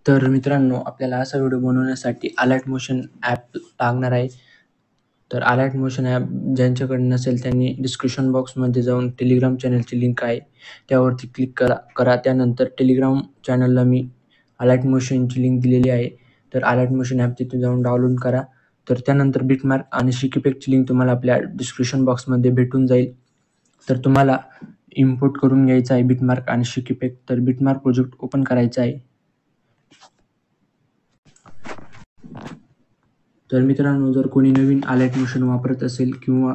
तर मित्रांनो, आपल्याला असा व्हिडिओ बनवण्यासाठी अलाइट मोशन ॲप लागणार आहे. तर अलाइट मोशन ॲप ज्यांच्याकडे नसेल त्यांनी डिस्क्रिप्शन बॉक्समध्ये जाऊन टेलिग्राम चॅनलची लिंक आहे, त्यावरती क्लिक करा. त्यानंतर टेलिग्राम चॅनलला मी अलाइट मोशनची लिंक दिलेली आहे. तर अलाइट मोशन ॲप तिथून जाऊन डाउनलोड करा. तर त्यानंतर बिटमार्क आणि शिक इफेक्टची लिंक तुम्हाला आपल्या डिस्क्रिप्शन बॉक्समध्ये भेटून जाईल. तर तुम्हाला इम्पोर्ट करून घ्यायचं आहे बिटमार्क आणि शिक इफेक्ट. तर बिटमार्क प्रोजेक्ट ओपन करायचा आहे. तर मित्रांनो, जर कोणी नवीन अलाइट मोशन वापरत असेल किंवा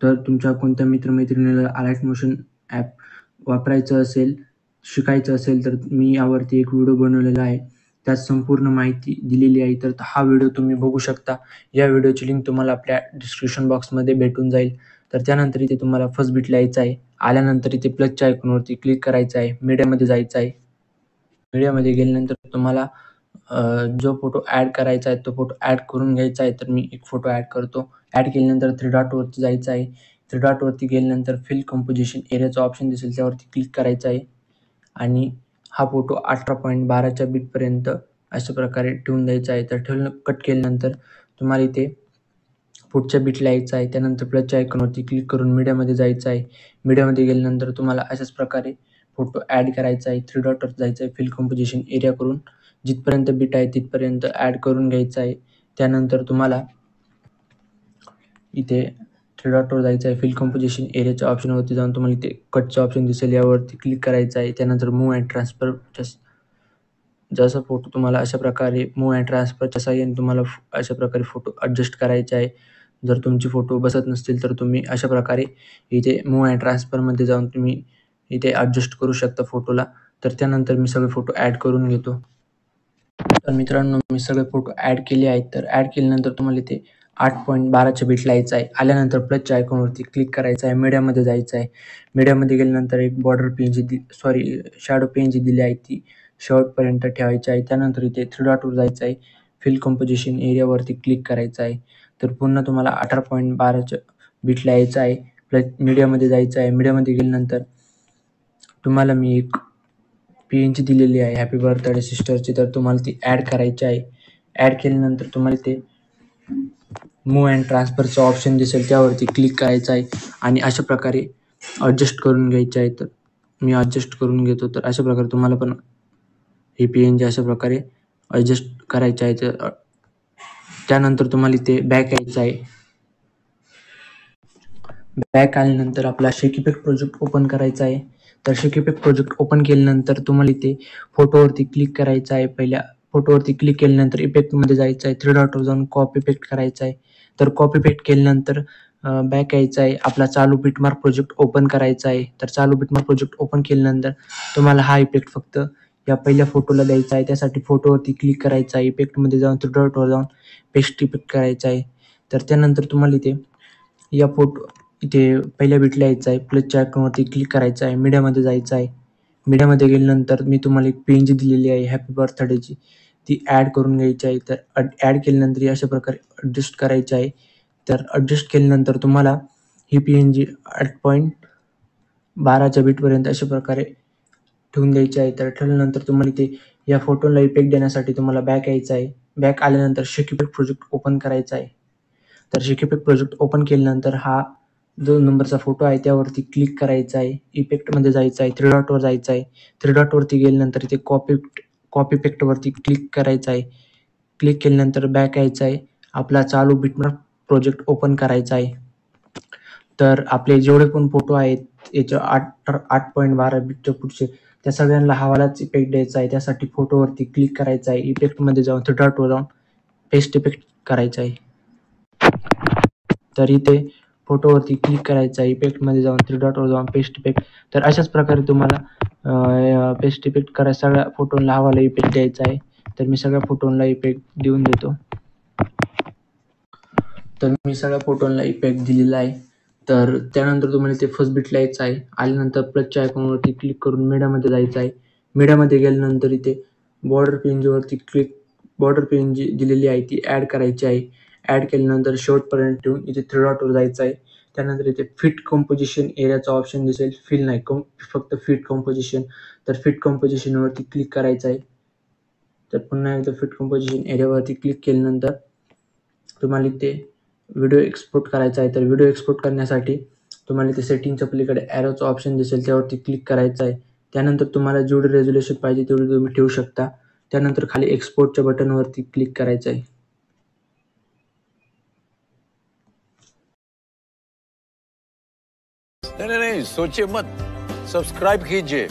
तर तुमच्या कोणत्या मित्र-मैत्रिणीला अलाइट मोशन ॲप वापरायचं असेल, शिकायचं असेल, तर मी यावरती एक व्हिडिओ बनवलेला आहे. त्यात संपूर्ण माहिती दिलेली आहे. तर हा व्हिडिओ तुम्ही बघू शकता. या व्हिडिओची लिंक तुम्हाला आपल्या डिस्क्रिप्शन बॉक्समध्ये भेटून जाईल. तर त्यानंतर इथे तुम्हाला फर्स्ट बिटला यायचं आहे. आल्यानंतर इथे प्लसच्या आयकॉनवरती क्लिक करायचं आहे. मीडियामध्ये जायचं आहे. मीडियामध्ये गेल्यानंतर तुम्हाला जो फोटो ॲड करायचा आहे तो फोटो ॲड करून घ्यायचा आहे. तर मी एक फोटो ॲड करतो. ॲड केल्यानंतर थ्री डॉटवरती जायचं आहे. थ्री डॉटवरती गेल्यानंतर फिल कंपोजिशन एरियाचा ऑप्शन दिसेल त्यावरती क्लिक करायचं आहे आणि हा फोटो 18.12च्या बीटपर्यंत अशा प्रकारे ठेवून द्यायचा आहे. तर कट केल्यानंतर तुम्हाला इथे पुढच्या बीटला यायचं आहे. त्यानंतर प्लसच्या आयकॉनवरती क्लिक करून मीडियामध्ये जायचं आहे. मीडियामध्ये गेल्यानंतर तुम्हाला अशाच प्रकारे फोटो ॲड करायचा आहे. थ्री डॉटवर जायचं आहे. फिल कंपोजिशन एरिया करून जिथपर्यंत बीट आहे तिथपर्यंत ॲड करून घ्यायचं आहे. त्यानंतर तुम्हाला इथे थ्री डॉटवर जायचं आहे. फिल कंपोजिशन एरियाच्या ऑप्शनवरती जाऊन तुम्हाला इथे कटचं ऑप्शन दिसेल यावरती क्लिक करायचं आहे. त्यानंतर मूव्ह अँड ट्रान्सफर जसा फोटो तुम्हाला अशा प्रकारे मूव्ह अँड ट्रान्सफरच्या साहाय्याने तुम्हाला अशा प्रकारे फोटो ॲडजस्ट करायचे आहे. जर तुमचे फोटो बसत नसतील तर तुम्ही अशा प्रकारे इथे मूव्ह अँड ट्रान्सफरमध्ये जाऊन तुम्ही इथे ॲडजस्ट करू शकता फोटोला. तर त्यानंतर मी सगळे फोटो ॲड करून घेतो. तर मित्रांनो, मी सगळे फोटो ॲड केले आहेत. तर ॲड केल्यानंतर तुम्हाला इथे 8.12च्या बीटला यायचं आहे. आल्यानंतर प्लसच्या आयकॉनवरती क्लिक करायचं आहे. मीडियामध्ये जायचं आहे. मीडियामध्ये गेल्यानंतर एक बॉर्डर पेन शॅडो पेन जी दिली आहे ती शेवटपर्यंत ठेवायची आहे. त्यानंतर इथे थ्री डॉटवर जायचं आहे. फिल कंपोजिशन एरियावरती क्लिक करायचं आहे. तर पुन्हा तुम्हाला 18.12च्या बीटला यायचं आहे. प्लस मीडियामध्ये जायचं आहे. मीडियामध्ये गेल्यानंतर तुम्हाला मी एक PNG दिलेली आहे हॅपी बर्थडे सिस्टरची. तर तुम्हाला ती ॲड करायची आहे. ॲड केल्यानंतर तुम्हाला ते मूव्ह अँड ट्रान्सफरचं ऑप्शन दिसेल त्यावरती क्लिक करायचं आहे आणि अशा प्रकारे ॲडजस्ट करून घ्यायचे आहे. तर मी ॲडजस्ट करून घेतो. तर अशा प्रकारे तुम्हाला पण हे PNG अशा प्रकारे ॲडजस्ट करायचे आहे. तर त्यानंतर तुम्हाला इथे बॅक यायचं आहे. बॅक आल्यानंतर आपला शेक इफेक्ट प्रोजेक्ट ओपन करायचा आहे. तर शेक इफेक्ट प्रोजेक्ट ओपन केल्यानंतर तुम्हाला इथे फोटोवरती क्लिक करायचं आहे. पहिल्या फोटोवरती क्लिक केल्यानंतर इफेक्टमध्ये जायचं आहे. थ्री डॉटवर जाऊन कॉपी इफेक्ट करायचा आहे. तर कॉपी इफेक्ट केल्यानंतर बॅक यायचं आहे. आपला चालू बिटमार्क प्रोजेक्ट ओपन करायचा आहे. तर चालू बिटमार्क प्रोजेक्ट ओपन केल्यानंतर तुम्हाला हा इफेक्ट फक्त या पहिल्या फोटोला द्यायचा आहे. त्यासाठी फोटोवरती क्लिक करायचं आहे. इफेक्टमध्ये जाऊन थ्री डॉटवर जाऊन पेस्ट इफेक्ट करायचा आहे. तर त्यानंतर तुम्हाला इथे या इथे पहिल्या बीटला यायचं आहे. प्लसच्या आयकॉनवरती क्लिक करायचं आहे. मीडियामध्ये जायचं आहे. मीडियामध्ये गेल्यानंतर मी तुम्हाला एक PNG दिलेली आहे हॅपी बर्थडेची, ती ॲड करून घ्यायची आहे. तर ॲड केल्यानंतर अशा प्रकारे ॲडजस्ट करायची आहे. तर ॲडजस्ट केल्यानंतर तुम्हाला ही PNG 8.12च्या बीटपर्यंत अशा प्रकारे ठेवून द्यायची आहे. तर ठेवल्यानंतर तुम्हाला इथे या फोटोला इफेक्ट देण्यासाठी तुम्हाला बॅक यायचं आहे. बॅक आल्यानंतर शेक इफेक्ट प्रोजेक्ट ओपन करायचा आहे. तर शेक इफेक्ट प्रोजेक्ट ओपन केल्यानंतर हा 2 नंबरचा फोटो आहे त्यावरती क्लिक करायचा आहे. इफेक्टमध्ये जायचं आहे. थ्री डॉटवर जायचं आहे. थ्री डॉटवरती गेल्यानंतर इथे कॉपी इफेक्टवरती क्लिक करायचं आहे. क्लिक केल्यानंतर बॅक यायचं आहे. आपला चालू बिटमार्क प्रोजेक्ट ओपन करायचा आहे. तर आपले जेवढे पण फोटो आहेत याच्या 8.12 बीटच्या पुढचे त्या सगळ्यांना हवालाच इफेक्ट द्यायचा आहे. त्यासाठी फोटोवरती क्लिक करायचं आहे. इफेक्टमध्ये जाऊन थ्री डॉटवर जाऊन पेस्ट इफेक्ट करायचा आहे. तर इथे फोटोवरती क्लिक करायचं आहे. इफेक्टमध्ये जाऊन थ्री डॉटवर जाऊन पेस्ट इफेक्ट. तर अशाच प्रकारे तुम्हाला पेस्ट इफेक्ट सगळ्या फोटोला हवाला इफेक्ट द्यायचा आहे. तर मी सगळ्या फोटोला इफेक्ट देऊन देतो. तर मी सगळ्या फोटोला इफेक्ट दिलेला आहे. तर त्यानंतर तुम्हाला इथे फर्स्ट बीटला यायचं आहे. आल्यानंतर प्लसच्या आयकॉनवरती क्लिक करून मीडियामध्ये जायचं आहे. मीडियामध्ये गेल्यानंतर इथे बॉर्डर पेन जी दिलेली आहे ती ॲड करायची आहे. ॲड केल्यानंतर शेवटपर्यंत ठेवून इथे थ्री डॉटवर जायचं आहे. त्यानंतर इथे फिट कंपोजिशन एरियाचा ऑप्शन दिसेल. फिल नाही फक्त फिट कंपोजिशन. तर फिट कंपोजिशनवरती क्लिक करायचं आहे. तर पुन्हा एकदा फिट कंपोजिशन एरियावरती क्लिक केल्यानंतर तुम्हाला इथे व्हिडिओ एक्सपोर्ट करायचा आहे. तर व्हिडिओ एक्सपोर्ट करण्यासाठी तुम्हाला इथे सेटिंगच्या पलीकडे ॲरोचं ऑप्शन दिसेल, त्यावरती क्लिक करायचं आहे. त्यानंतर तुम्हाला जेवढी रेझोल्यूशन पाहिजे तेवढी तुम्ही ठेवू शकता. त्यानंतर खाली एक्सपोर्टच्या बटनवरती क्लिक करायचं आहे. नहीं, सोचिए मत, सब्सक्राइब कीजिए.